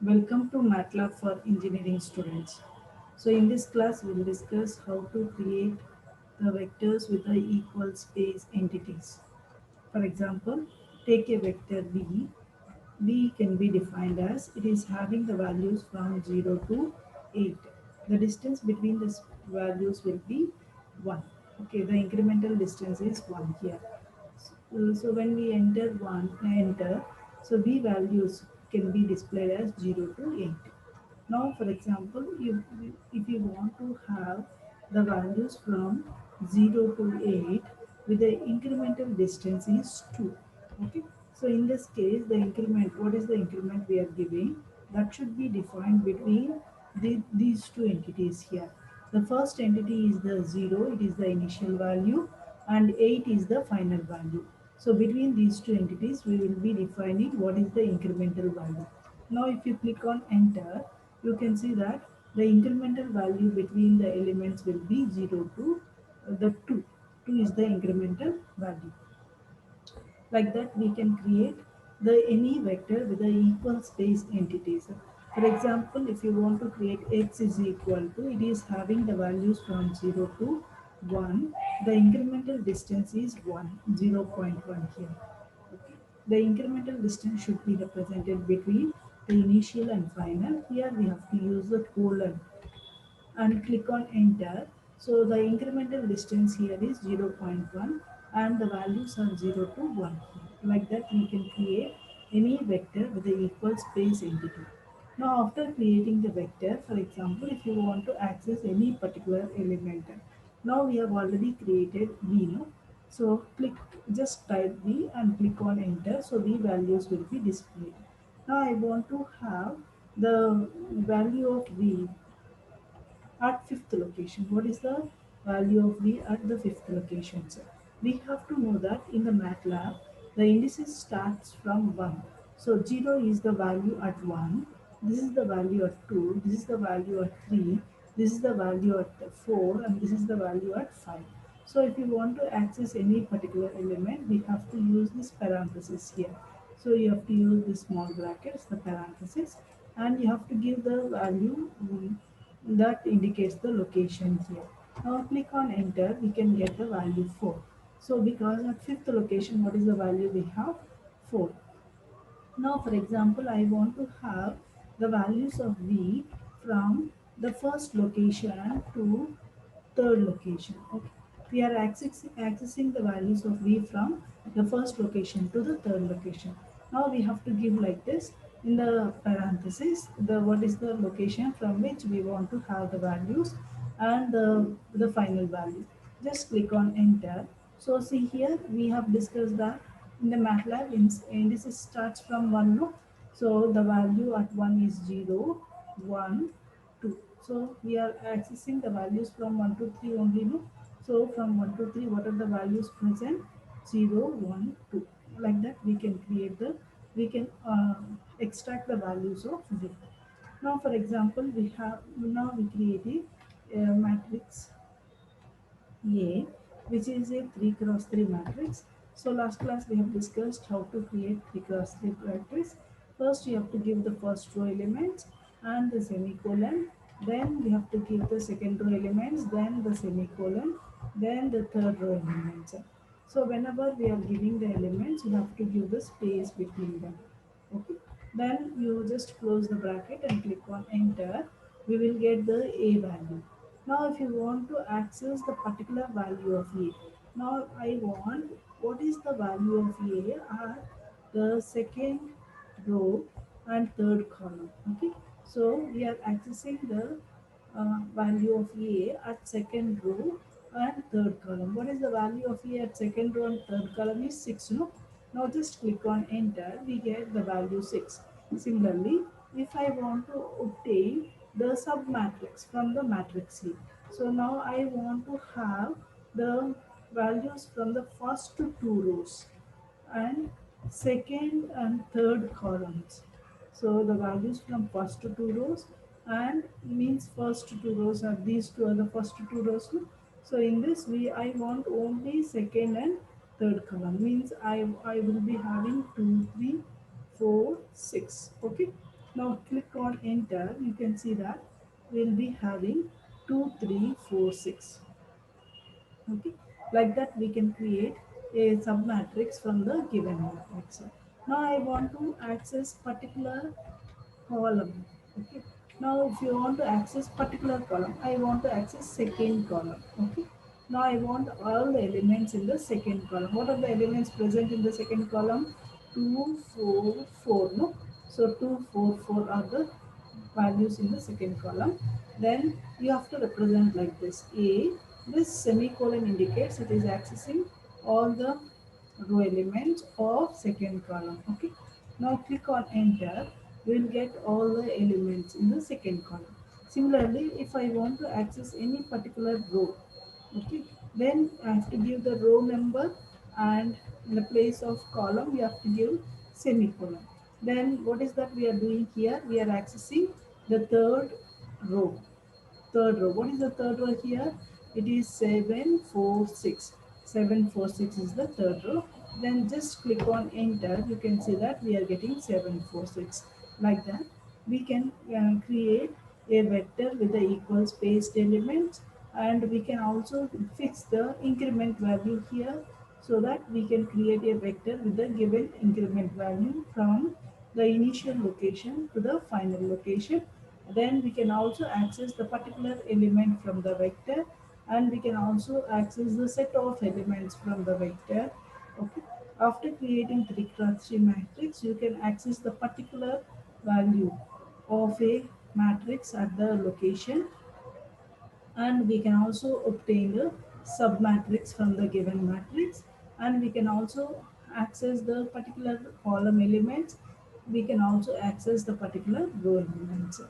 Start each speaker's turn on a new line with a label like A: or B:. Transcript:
A: Welcome to MATLAB for engineering students. So in this class we will discuss how to create the vectors with the equal space entities. For example, take a vector v. V can be defined as it is having the values from 0 to 8. The distance between the values will be 1. Okay, the incremental distance is 1 here. So when we enter, so V values can be displayed as 0 to 8. Now, for example, if you want to have the values from 0 to 8 with the incremental distance is 2. Okay. So in this case, the increment, what is the increment we are giving? That should be defined between these two entities here. The first entity is the 0, it is the initial value, and 8 is the final value. So between these two entities, we will be defining what is the incremental value. Now if you click on enter, you can see that the incremental value between the elements will be 0 to the 2. 2 is the incremental value. Like that we can create the any vector with the equal space entities. For example, if you want to create x is equal to, it is having the values from 0 to 1, the incremental distance is 1, 0.1 here. Okay. The incremental distance should be represented between the initial and final. Here we have to use the colon and click on enter. So the incremental distance here is 0.1 and the values are 0 to 1. Like that we can create any vector with the equal space entity. Now after creating the vector, for example, if you want to access any particular element, now we have already created V, no? So click, just type V and click on enter. So V values will be displayed. Now I want to have the value of V at fifth location. What is the value of V at the fifth location? So we have to know that in the MATLAB, the indices starts from 1. So 0 is the value at 1, this is the value at 2, this is the value at 3, this is the value at 4, and this is the value at 5. So if you want to access any particular element, we have to use this parenthesis here. So you have to use the small brackets, the parenthesis, and you have to give the value that indicates the location here. Now click on enter, we can get the value 4. So because at fifth location, what is the value we have? 4. Now for example, I want to have the values of V from the first location to third location. Okay. We are accessing the values of V from the first location to the third location. Now we have to give like this in the parenthesis, the what is the location from which we want to have the values and the final value. Just click on enter. So see here we have discussed that in the MATLAB indices starts from 1, no? So the value at 1 is 0, 1, 2. So we are accessing the values from 1 to 3 only, no? So from 1 to 3, what are the values present? 0, 1, 2. Like that we can create the, we can extract the values of Z. Now for example, now we create a matrix A, which is a 3 cross 3 matrix. So last class we have discussed how to create 3 cross 3 matrix. First you have to give the first row elements and the semicolon. Then we have to give the second row elements, then the semicolon, then the third row elements. So whenever we are giving the elements, you have to give the space between them. Okay. Then you just close the bracket and click on enter. We will get the A value. Now if you want to access the particular value of A, now I want what is the value of A at the second row and third column. Okay. So we are accessing the value of A at second row and third column. What is the value of A at second row and third column is 6, no? Now just click on enter, we get the value 6. Similarly, if I want to obtain the submatrix from the matrix A, so now I want to have the values from the first two rows and second and third columns. So the values from first to two rows and means first two rows are these two are the first two rows. No? So in this we I want only second and third column means I will be having 2, 3, 4, 6. Okay. Now click on enter. You can see that we'll be having 2, 3, 4, 6. Okay, like that we can create a submatrix from the given matrix. Now I want to access particular column. Okay, now if you want to access particular column, I want to access second column. Okay, now I want all the elements in the second column. What are the elements present in the second column? 2, 4, 4. No, so 2, 4, 4 are the values in the second column. Then you have to represent like this. This semicolon indicates it is accessing all the row elements of second column. Okay, now click on enter. We will get all the elements in the second column. Similarly, if I want to access any particular row, okay, then I have to give the row number, and in the place of column we have to give semicolon. Then what is that we are doing here? We are accessing the row third row. What is the third row here? It is 7, 4, 6. 7, 4, 6 is the third row. Then just click on enter. You can see that we are getting 7, 4, 6. Like that, we can create a vector with the equal spaced elements, and we can also fix the increment value here, so that we can create a vector with the given increment value from the initial location to the final location. Then we can also access the particular element from the vector, and we can also access the set of elements from the vector. Okay. After creating 3 cross 3 matrix, you can access the particular value of a matrix at the location, and we can also obtain the submatrix from the given matrix, and we can also access the particular column elements. We can also access the particular row elements.